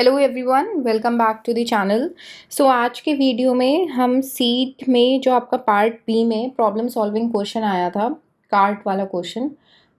Hello everyone, welcome back to the channel. So आज के video में हम सीट में जो आपका पार्ट बी में प्रॉब्लम सॉल्विंग क्वेश्चन आया था, कार्ट वाला क्वेश्चन,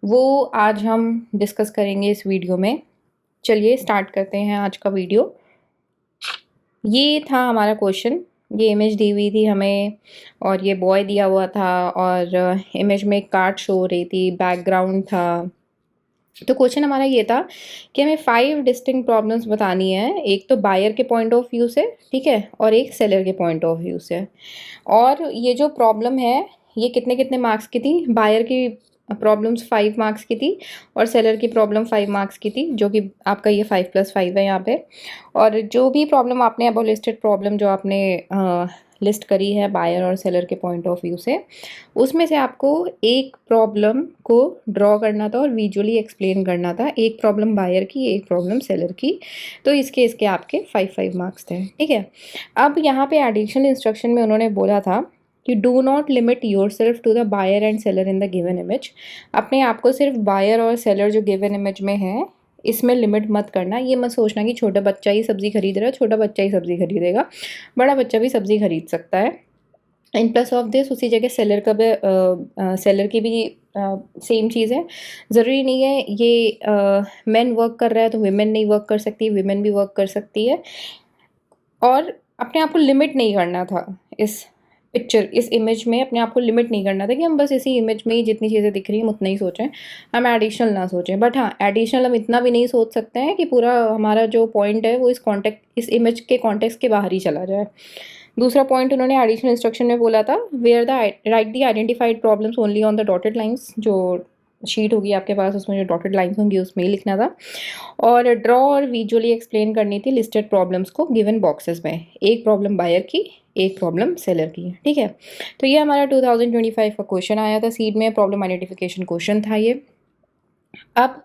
वो आज हम डिस्कस करेंगे इस वीडियो में। चलिए स्टार्ट करते हैं आज का वीडियो। ये था हमारा क्वेश्चन, ये इमेज दी हुई थी हमें और ये बॉय दिया हुआ था और इमेज में एक कार्ट शो हो रही थी, बैकग्राउंड था। तो क्वेश्चन हमारा ये था कि हमें 5 डिस्टिंक्ट प्रॉब्लम्स बतानी है, एक तो बायर के पॉइंट ऑफ व्यू से, ठीक है, और एक सेलर के पॉइंट ऑफ व्यू से। और ये जो प्रॉब्लम है ये कितने कितने मार्क्स की थी? बायर की प्रॉब्लम्स 5 मार्क्स की थी और सेलर की प्रॉब्लम 5 मार्क्स की थी, जो कि आपका ये 5+5 है यहाँ पे। और जो भी प्रॉब्लम आपने अब लिस्टेड प्रॉब्लम जो आपने लिस्ट करी है बायर और सेलर के पॉइंट ऑफ व्यू से, उसमें से आपको एक प्रॉब्लम को ड्रॉ करना था और विजुअली एक्सप्लेन करना था। एक प्रॉब्लम बायर की, एक प्रॉब्लम सेलर की। तो इसके आपके 5 मार्क्स थे, ठीक है। अब यहाँ पे एडिशनल इंस्ट्रक्शन में उन्होंने बोला था कि do not limit yourself to the buyer and seller in the given image. अपने आप को सिर्फ बायर और सेलर जो गिवन इमेज में है इसमें लिमिट मत करना। ये मत सोचना कि छोटा बच्चा ही सब्ज़ी खरीद रहा है, छोटा बच्चा ही सब्ज़ी खरीदेगा, बड़ा बच्चा भी सब्ज़ी खरीद सकता है। इन प्लस ऑफ दिस उसी जगह सेलर का भी सेलर की भी सेम चीज़ है। ज़रूरी नहीं है ये मेन वर्क कर रहा है तो वीमेन नहीं वर्क कर सकती, वीमेन भी वर्क कर सकती है। और अपने आप को लिमिट नहीं करना था इस इमेज में, अपने आप को लिमिट नहीं करना था कि हम बस इसी इमेज में ही जितनी चीज़ें दिख रही हैं उतना ही सोचें, हम एडिशनल ना सोचें। बट हाँ, एडिशनल हम इतना भी नहीं सोच सकते हैं कि पूरा हमारा जो पॉइंट है वो इस इमेज के कॉन्टेक्स्ट के बाहर ही चला जाए। दूसरा पॉइंट उन्होंने एडिशनल इंस्ट्रक्शन में बोला था, where the write the identified problems only on the dotted lines. जो शीट होगी आपके पास उसमें जो डॉटेड लाइंस होंगी उसमें ही लिखना था। और ड्रॉ और विजुअली एक्सप्लेन करनी थी लिस्टेड प्रॉब्लम्स को गिवन बॉक्सेस में, एक प्रॉब्लम बायर की, एक प्रॉब्लम सेलर की, ठीक है। तो ये हमारा 2025 का क्वेश्चन आया था सीट में, प्रॉब्लम आइडेंटिफिकेशन क्वेश्चन था ये। अब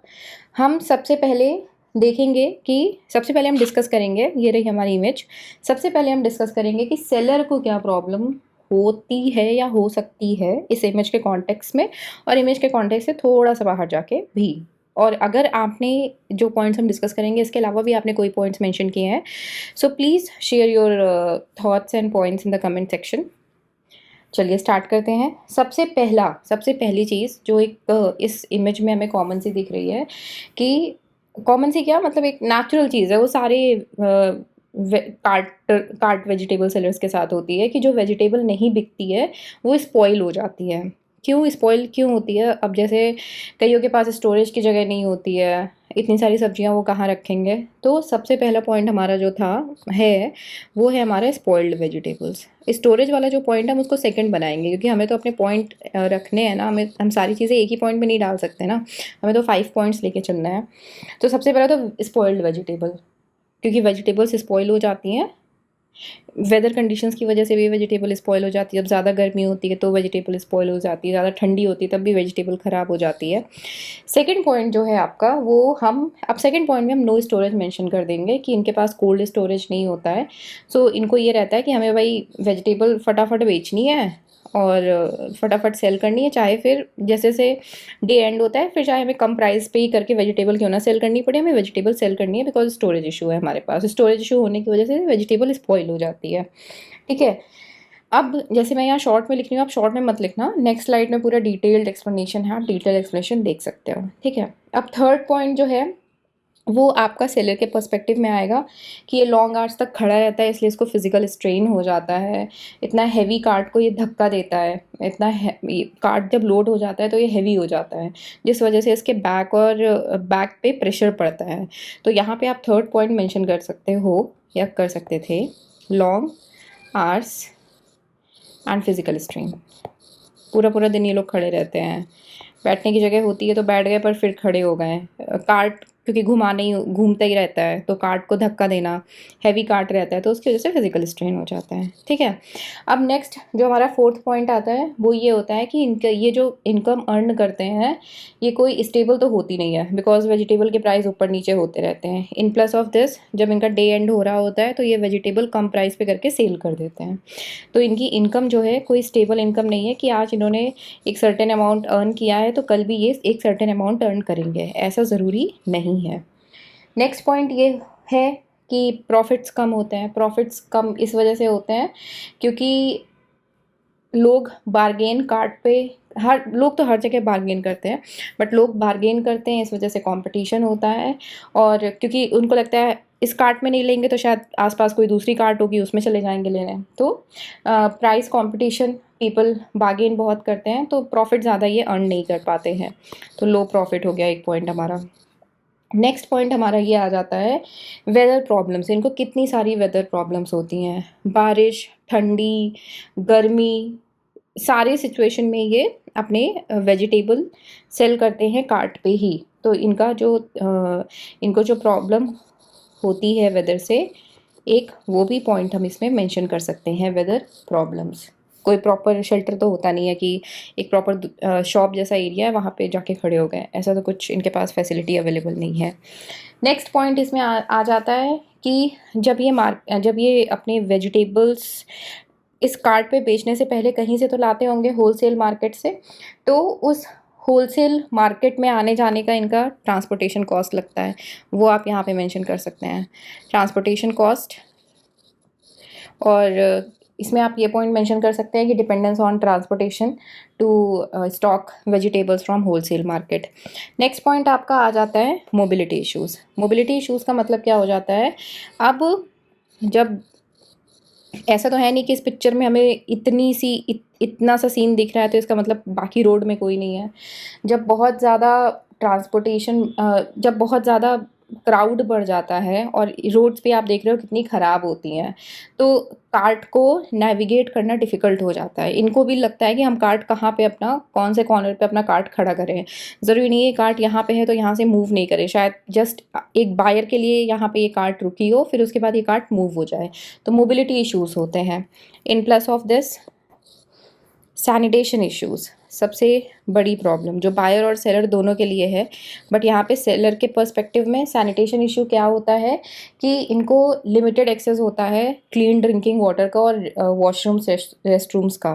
हम सबसे पहले देखेंगे कि सबसे पहले हम डिस्कस करेंगे, ये रही हमारी इमेज। सबसे पहले हम डिस्कस करेंगे कि सेलर को क्या प्रॉब्लम होती है या हो सकती है इस इमेज के कॉन्टेक्स्ट में, और इमेज के कॉन्टेक्स्ट से थोड़ा सा बाहर जाके भी। और अगर आपने जो पॉइंट्स हम डिस्कस करेंगे इसके अलावा भी आपने कोई पॉइंट्स मेंशन किए हैं, so please share your thoughts and points in the comment section. चलिए स्टार्ट करते हैं। सबसे पहली चीज़ जो एक इस इमेज में हमें कॉमन सी दिख रही है, कि कॉमन सी क्या मतलब, एक नेचुरल चीज़ है, वो सारे कार्ट वेजिटेबल सेलर्स के साथ होती है कि जो वेजिटेबल नहीं बिकती है वो स्पॉइल हो जाती है। क्यों होती है? अब जैसे कईयों के पास स्टोरेज की जगह नहीं होती है, इतनी सारी सब्जियां वो कहाँ रखेंगे। तो सबसे पहला पॉइंट हमारा जो था है वो है हमारा स्पॉइल्ड वेजिटेबल्स। स्टोरेज वाला जो पॉइंट है हम उसको सेकंड बनाएंगे, क्योंकि हमें तो अपने पॉइंट रखने हैं ना, हम सारी चीज़ें एक ही पॉइंट में नहीं डाल सकते ना, हमें तो 5 पॉइंट्स लेके चलना है। तो सबसे पहला तो स्पॉइल्ड वेजिटेबल, क्योंकि वेजिटेबल्स स्पॉइल हो जाती हैं, वेदर कंडीशंस की वजह से भी वेजिटेबल स्पॉइल हो जाती है। जब ज़्यादा गर्मी होती है तो वेजिटेबल स्पॉइल हो जाती है, ज़्यादा ठंडी होती है तब भी वेजिटेबल ख़राब हो जाती है। सेकंड पॉइंट जो है आपका, वो हम अब सेकंड पॉइंट में हम नो स्टोरेज मेंशन कर देंगे कि इनके पास कोल्ड स्टोरेज नहीं होता है। सो इनको ये रहता है कि हमें भाई वेजिटेबल फटाफट बेचनी है और फटाफट सेल करनी है, चाहे फिर जैसे से डे एंड होता है, फिर चाहे हमें कम प्राइस पे ही करके वेजिटेबल क्यों ना सेल करनी पड़े, हमें वेजिटेबल सेल करनी है, बिकॉज स्टोरेज इशू है हमारे पास। स्टोरेज इशू होने की वजह से वेजिटेबल स्पॉइल हो जाती है, ठीक है। अब जैसे मैं यहाँ शॉर्ट में लिख रही हूँ, आप शॉर्ट में मत लिखना, नेक्स्ट स्लाइड में पूरा डिटेल्ड एक्सप्लेनेशन है, आप डिटेल एक्सप्लेनेशन देख सकते हो, ठीक है। अब थर्ड पॉइंट जो है वो आपका सेलर के पर्सपेक्टिव में आएगा कि ये लॉन्ग आवर्स तक खड़ा रहता है, इसलिए इसको फिजिकल स्ट्रेन हो जाता है। इतना हैवी कार्ट को ये धक्का देता है, कार्ट जब लोड हो जाता है तो ये हैवी हो जाता है, जिस वजह से इसके बैक पे प्रेशर पड़ता है। तो यहाँ पे आप थर्ड पॉइंट मेंशन कर सकते हो या कर सकते थे, long hours and physical strain. पूरा दिन ये लोग खड़े रहते हैं, बैठने की जगह होती है तो बैठ गए पर फिर खड़े हो गए। कार्ट क्योंकि घूमता ही रहता है तो कार्ट को धक्का देना, हैवी कार्ट रहता है तो उसकी वजह से फिजिकल स्ट्रेन हो जाता है, ठीक है। अब नेक्स्ट जो हमारा फोर्थ पॉइंट आता है वो ये होता है कि इनका ये जो इनकम अर्न करते हैं ये कोई स्टेबल तो होती नहीं है, बिकॉज वेजिटेबल के प्राइस ऊपर नीचे होते रहते हैं। इन प्लस ऑफ दिस जब इनका डे एंड हो रहा होता है तो ये वेजिटेबल कम प्राइस पे करके सेल कर देते हैं। तो इनकी इनकम जो है कोई स्टेबल इनकम नहीं है कि आज इन्होंने एक सर्टेन अमाउंट अर्न किया है तो कल भी ये एक सर्टेन अमाउंट अर्न करेंगे, ऐसा ज़रूरी नहीं है। नेक्स्ट पॉइंट ये है कि प्रॉफिट्स कम होते हैं। प्रॉफिट्स कम इस वजह से होते हैं क्योंकि लोग बार्गेन कार्ट पे, हर लोग तो हर जगह बार्गेन करते हैं, बट लोग बार्गेन करते हैं, इस वजह से कंपटीशन होता है। और क्योंकि उनको लगता है इस कार्ट में नहीं लेंगे तो शायद आसपास कोई दूसरी कार्ट होगी, उसमें चले जाएंगे लेने। तो प्राइस कंपटीशन, पीपल बार्गेन बहुत करते हैं, तो प्रॉफिट ज़्यादा ये अर्न नहीं कर पाते हैं, तो लो प्रॉफिट हो गया एक पॉइंट हमारा। नेक्स्ट पॉइंट हमारा ये आ जाता है वेदर प्रॉब्लम्स। इनको कितनी सारी वेदर प्रॉब्लम्स होती हैं, बारिश, ठंडी, गर्मी, सारे सिचुएशन में ये अपने वेजिटेबल सेल करते हैं कार्ट पे ही। तो इनको जो प्रॉब्लम होती है वेदर से, एक वो भी पॉइंट हम इसमें मेंशन कर सकते हैं, वेदर प्रॉब्लम्स। कोई प्रॉपर शेल्टर तो होता नहीं है कि एक प्रॉपर शॉप जैसा एरिया है वहाँ पे जाके खड़े हो गए, ऐसा तो कुछ इनके पास फैसिलिटी अवेलेबल नहीं है। नेक्स्ट पॉइंट इसमें आ जाता है कि जब ये अपने वेजिटेबल्स इस कार्ट पे बेचने से पहले कहीं से तो लाते होंगे, होलसेल मार्केट से, तो उस होलसेल मार्केट में आने जाने का इनका ट्रांसपोर्टेशन कॉस्ट लगता है, वो आप यहाँ पे मेंशन कर सकते हैं, ट्रांसपोर्टेशन कॉस्ट। और इसमें आप ये पॉइंट मेंशन कर सकते हैं कि dependence on transportation to stock vegetables from wholesale market. Next point आपका आ जाता है मोबिलिटी इश्यूज़। मोबिलिटी इश्यूज़ का मतलब क्या हो जाता है, अब जब ऐसा तो है नहीं कि इस पिक्चर में हमें इतना सा सीन दिख रहा है तो इसका मतलब बाकी रोड में कोई नहीं है। जब बहुत ज़्यादा जब बहुत ज़्यादा क्राउड बढ़ जाता है और रोड्स पे आप देख रहे हो कितनी ख़राब होती हैं, तो कार्ट को नेविगेट करना डिफ़िकल्ट हो जाता है। इनको भी लगता है कि हम कार्ट कहाँ पे अपना, कौन से कॉर्नर पे अपना कार्ट खड़ा करें। ज़रूरी नहीं है कार्ट यहाँ पे है तो यहाँ से मूव नहीं करे, शायद जस्ट एक बायर के लिए यहाँ पे ये कार्ट रुकी हो, फिर उसके बाद ये कार्ट मूव हो जाए। तो मोबिलिटी इश्यूज़ होते हैं। In plus of this sanitation issues सबसे बड़ी प्रॉब्लम जो बायर और सेलर दोनों के लिए है, बट यहाँ पे सेलर के पर्सपेक्टिव में सैनिटेशन इशू क्या होता है कि इनको लिमिटेड एक्सेस होता है क्लीन ड्रिंकिंग वाटर का और वॉशरूम्स, रेस्टरूम्स का।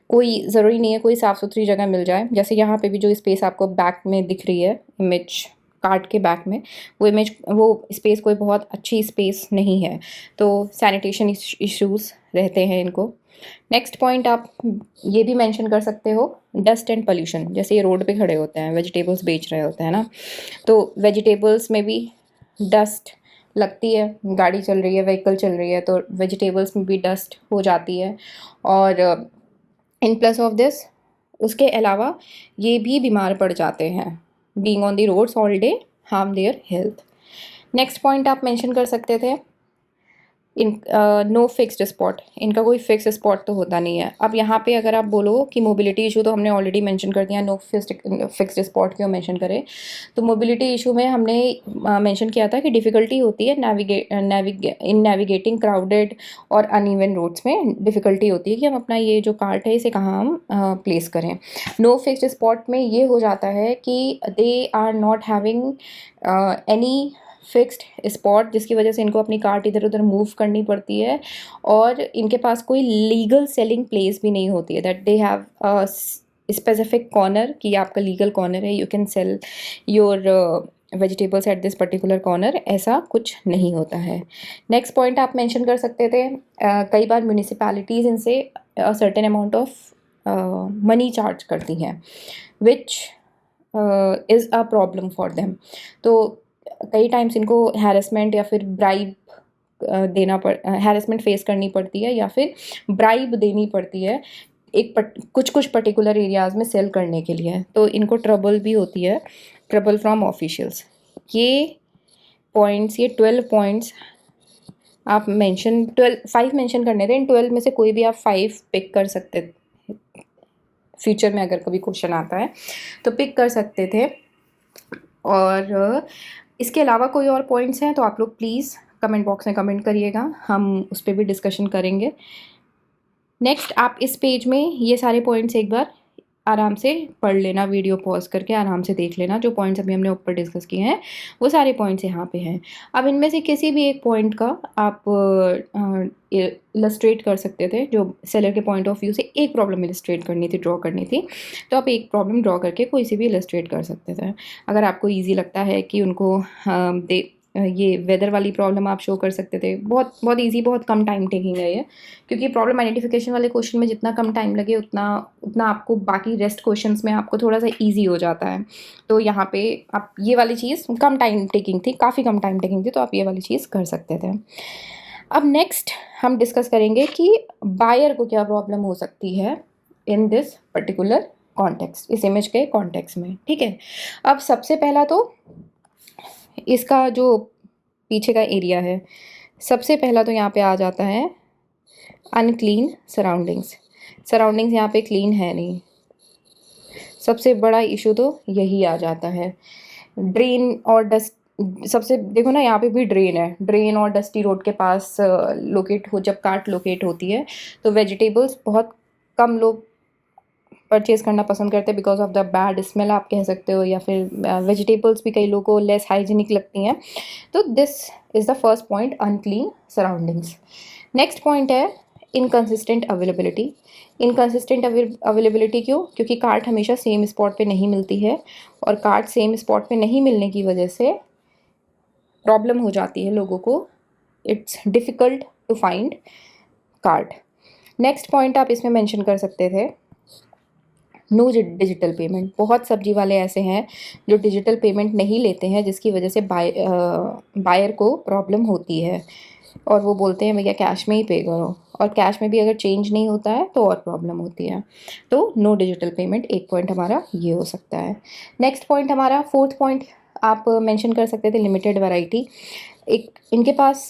कोई ज़रूरी नहीं है कोई साफ़ सुथरी जगह मिल जाए। जैसे यहाँ पे भी जो स्पेस आपको बैक में दिख रही है इमेज, कार्ट के बैक में वो स्पेस कोई बहुत अच्छी स्पेस नहीं है, तो सैनिटेशन इश्यूज़ रहते हैं इनको। नेक्स्ट पॉइंट आप ये भी मेंशन कर सकते हो, डस्ट एंड पोल्यूशन। जैसे ये रोड पे खड़े होते हैं, वेजिटेबल्स बेच रहे होते हैं ना, तो वेजिटेबल्स में भी डस्ट लगती है, गाड़ी चल रही है, व्हीकल चल रही है, तो वेजिटेबल्स में भी डस्ट हो जाती है। और इन प्लस ऑफ दिस उसके अलावा ये भी बीमार पड़ जाते हैं, being on the roads all day harm their health. Next point आप मेंशन कर सकते थे नो फिक्स्ड स्पॉट। इनका कोई फिक्स स्पॉट तो होता नहीं है। अब यहाँ पे अगर आप बोलो कि मोबिलिटी इशू, तो हमने ऑलरेडी मेंशन कर दिया, नो फिक्स्ड स्पॉट क्यों मेंशन करें। तो मोबिलिटी इशू में हमने मेंशन किया था कि डिफ़िकल्टी होती है इन नेविगेटिंग क्राउडेड और अनइवन रोड्स में डिफ़िकल्टी होती है कि हम अपना ये जो कार्ट है इसे कहाँ हम प्लेस करें। नो फिक्स्ड स्पॉट में ये हो जाता है कि they are not having any fixed spot, जिसकी वजह से इनको अपनी कार्ट इधर उधर मूव करनी पड़ती है, और इनके पास कोई लीगल सेलिंग प्लेस भी नहीं होती है, that they have specific corner कि आपका लीगल कॉर्नर है, you can sell your vegetables at this particular corner, ऐसा कुछ नहीं होता है। नेक्स्ट पॉइंट आप मेंशन कर सकते थे, कई बार म्यूनिसिपैलिटीज़ इनसे certain amount of money charge करती हैं, which is a problem for them. तो कई टाइम्स इनको हैरेसमेंट या फिर ब्राइब हैरेसमेंट फेस करनी पड़ती है या फिर ब्राइब देनी पड़ती है कुछ पर्टिकुलर एरियाज़ में सेल करने के लिए, तो इनको ट्रबल भी होती है, ट्रबल फ्रॉम ऑफिशियल्स। ये पॉइंट्स, ये 12 पॉइंट्स आप मेंशन 5 मेंशन करने थे, इन 12 में से कोई भी आप 5 पिक कर सकते, फ्यूचर में अगर कभी क्वेश्चन आता है तो पिक कर सकते थे। और इसके अलावा कोई और पॉइंट्स हैं तो आप लोग प्लीज़ कमेंट बॉक्स में कमेंट करिएगा, हम उस पर भी डिस्कशन करेंगे। नेक्स्ट आप इस पेज में ये सारे पॉइंट्स एक बार आराम से पढ़ लेना, वीडियो पॉज करके आराम से देख लेना, जो पॉइंट्स अभी हमने ऊपर डिस्कस किए हैं वो सारे पॉइंट्स यहाँ पे हैं। अब इनमें से किसी भी एक पॉइंट का आप इलस्ट्रेट कर सकते थे, जो सेलर के पॉइंट ऑफ व्यू से एक प्रॉब्लम इलस्ट्रेट करनी थी, ड्रॉ करनी थी, तो आप एक प्रॉब्लम ड्रॉ करके कोई सी भी इलस्ट्रेट कर सकते थे। अगर आपको ईजी लगता है कि उनको ये वेदर वाली प्रॉब्लम आप शो कर सकते थे। बहुत बहुत ईजी, बहुत कम टाइम टेकिंग है ये, क्योंकि प्रॉब्लम आइडेंटिफिकेशन वाले क्वेश्चन में जितना कम टाइम लगे उतना उतना आपको बाकी रेस्ट क्वेश्चंस में आपको थोड़ा सा ईजी हो जाता है। तो यहाँ पे आप ये वाली चीज़ कम टाइम टेकिंग थी, काफ़ी कम टाइम टेकिंग थी, तो आप ये वाली चीज़ कर सकते थे। अब नेक्स्ट हम डिस्कस करेंगे कि बायर को क्या प्रॉब्लम हो सकती है इन दिस पर्टिकुलर कॉन्टेक्स्ट, इस इमेज के कॉन्टेक्स्ट में। ठीक है, अब सबसे पहला तो इसका जो पीछे का एरिया है, सबसे पहला तो यहाँ पे आ जाता है अनक्लीन सराउंडिंग्स। सराउंडिंग्स यहाँ पे क्लीन है नहीं, सबसे बड़ा इशू तो यही आ जाता है। ड्रेन और डस्ट, सबसे देखो ना यहाँ पे भी ड्रेन है, ड्रेन और डस्टी रोड के पास लोकेट हो, जब कार्ट लोकेट होती है तो वेजिटेबल्स बहुत कम लोग परचेज़ करना पसंद करते हैं because of the bad smell आप कह सकते हो, या फिर वेजिटेबल्स भी कई लोगों को लेस हाइजीनिक लगती हैं। तो this is the first point, unclean surroundings. Next point है इनकन्सिस्टेंट अवेलेबिलिटी। इनकन्सिस्टेंट अवेलेबिलिटी क्यों? क्योंकि कार्ट हमेशा सेम स्पॉट पे नहीं मिलती है, और कार्ट सेम स्पॉट पे नहीं मिलने की वजह से प्रॉब्लम हो जाती है लोगों को, it's difficult to find cart. Next point आप इसमें मेंशन कर सकते थे नो डिजिटल पेमेंट। बहुत सब्जी वाले ऐसे हैं जो डिजिटल पेमेंट नहीं लेते हैं, जिसकी वजह से बायर को प्रॉब्लम होती है, और वो बोलते हैं भैया कैश में ही पे करो, और कैश में भी अगर चेंज नहीं होता है तो और प्रॉब्लम होती है। तो नो डिजिटल पेमेंट एक पॉइंट हमारा ये हो सकता है। नेक्स्ट पॉइंट हमारा, फोर्थ पॉइंट आप मेंशन कर सकते थे लिमिटेड वैरायटी। एक इनके पास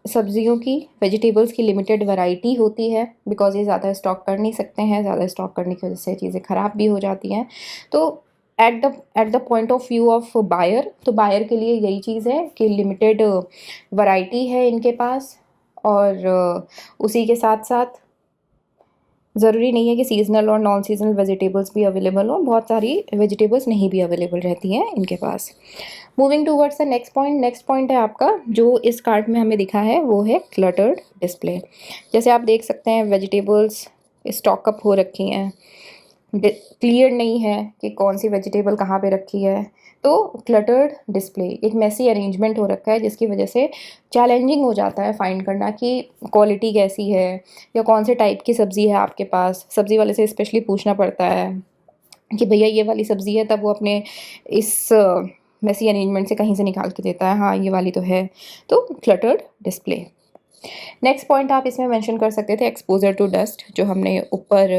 सब्जियों की, वेजिटेबल्स की लिमिटेड वैरायटी होती है, बिकॉज ये ज़्यादा स्टॉक कर नहीं सकते हैं, ज़्यादा स्टॉक करने की वजह से चीज़ें ख़राब भी हो जाती हैं। तो at the point of view of buyer, तो बायर के लिए यही चीज़ है कि लिमिटेड वैरायटी है इनके पास, और उसी के साथ साथ ज़रूरी नहीं है कि सीजनल और नॉन सीजनल वेजिटेबल्स भी अवेलेबल हो, बहुत सारी वेजिटेबल्स नहीं भी अवेलेबल रहती हैं इनके पास। Moving towards the next point. Next point है आपका जो इस कार्ट में हमें दिखा है, वो है क्लटर्ड डिस्प्ले। जैसे आप देख सकते हैं वेजिटेबल्स स्टॉकअप हो रखी हैं, क्लियर नहीं है कि कौन सी वेजिटेबल कहाँ पे रखी है। तो क्लटर्ड डिस्प्ले, एक मेसी अरेंजमेंट हो रखा है, जिसकी वजह से चैलेंजिंग हो जाता है फाइंड करना कि क्वालिटी कैसी है या कौन से टाइप की सब्ज़ी है आपके पास। सब्ज़ी वाले से स्पेशली पूछना पड़ता है कि भैया ये वाली सब्ज़ी है, तब वो अपने इस मेसी अरेंजमेंट से कहीं से निकाल के देता है, हाँ ये वाली तो है। तो क्लटर्ड डिस्प्ले। नेक्स्ट पॉइंट आप इसमें मेंशन कर सकते थे एक्सपोजर टू डस्ट, जो हमने ऊपर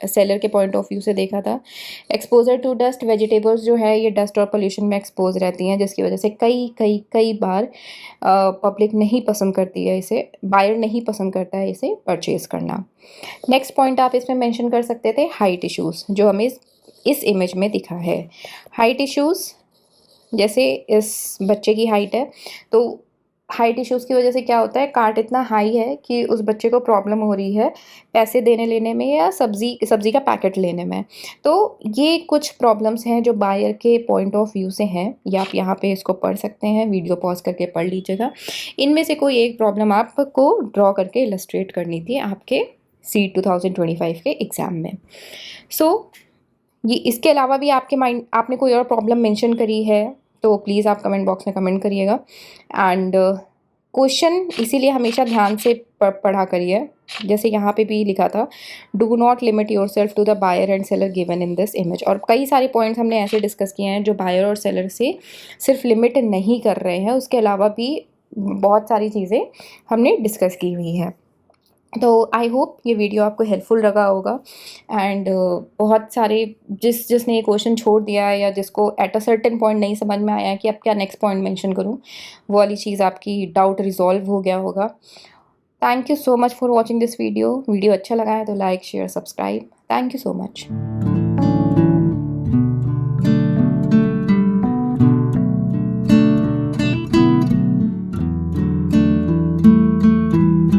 सेलर के पॉइंट ऑफ व्यू से देखा था। एक्सपोजर टू डस्ट, वेजिटेबल्स जो है ये डस्ट और पोल्यूशन में एक्सपोज रहती हैं, जिसकी वजह से कई बार पब्लिक नहीं पसंद करती है इसे, बायर नहीं पसंद करता है इसे परचेज़ करना। नेक्स्ट पॉइंट आप इसमें मेंशन कर सकते थे हाइट इश्यूज़, जो हमें इस इमेज में दिखा है। हाइट इश्यूज़, जैसे इस बच्चे की हाइट है, तो हाइट इश्यूज़ की वजह से क्या होता है, कार्ट इतना हाई है कि उस बच्चे को प्रॉब्लम हो रही है पैसे देने लेने में या सब्ज़ी का पैकेट लेने में। तो ये कुछ प्रॉब्लम्स हैं जो बायर के पॉइंट ऑफ व्यू से हैं, या आप यहाँ पे इसको पढ़ सकते हैं, वीडियो पॉज करके पढ़ लीजिएगा। इनमें से कोई एक प्रॉब्लम आपको ड्रॉ करके इलस्ट्रेट करनी थी आपके सीट 2025 के एग्ज़ाम में। सो ये इसके अलावा भी आपने कोई और प्रॉब्लम मेंशन करी है तो प्लीज़ आप कमेंट बॉक्स में कमेंट करिएगा। एंड क्वेश्चन इसीलिए हमेशा ध्यान से पढ़ा करिए, जैसे यहाँ पे भी लिखा था do not limit yourself to the buyer and seller given in this image. और कई सारे पॉइंट्स हमने ऐसे डिस्कस किए हैं जो बायर और सेलर से सिर्फ लिमिट नहीं कर रहे हैं, उसके अलावा भी बहुत सारी चीज़ें हमने डिस्कस की हुई हैं। तो आई होप ये वीडियो आपको हेल्पफुल लगा होगा। एंड बहुत सारे जिसने ये क्वेश्चन छोड़ दिया है, या जिसको एट अ सर्टेन पॉइंट नहीं समझ में आया कि अब क्या नेक्स्ट पॉइंट मेंशन करूं, वो वाली चीज़ आपकी डाउट रिजॉल्व हो गया होगा। Thank you so much for watching this video. Video अच्छा लगा है तो like share subscribe. Thank you so much.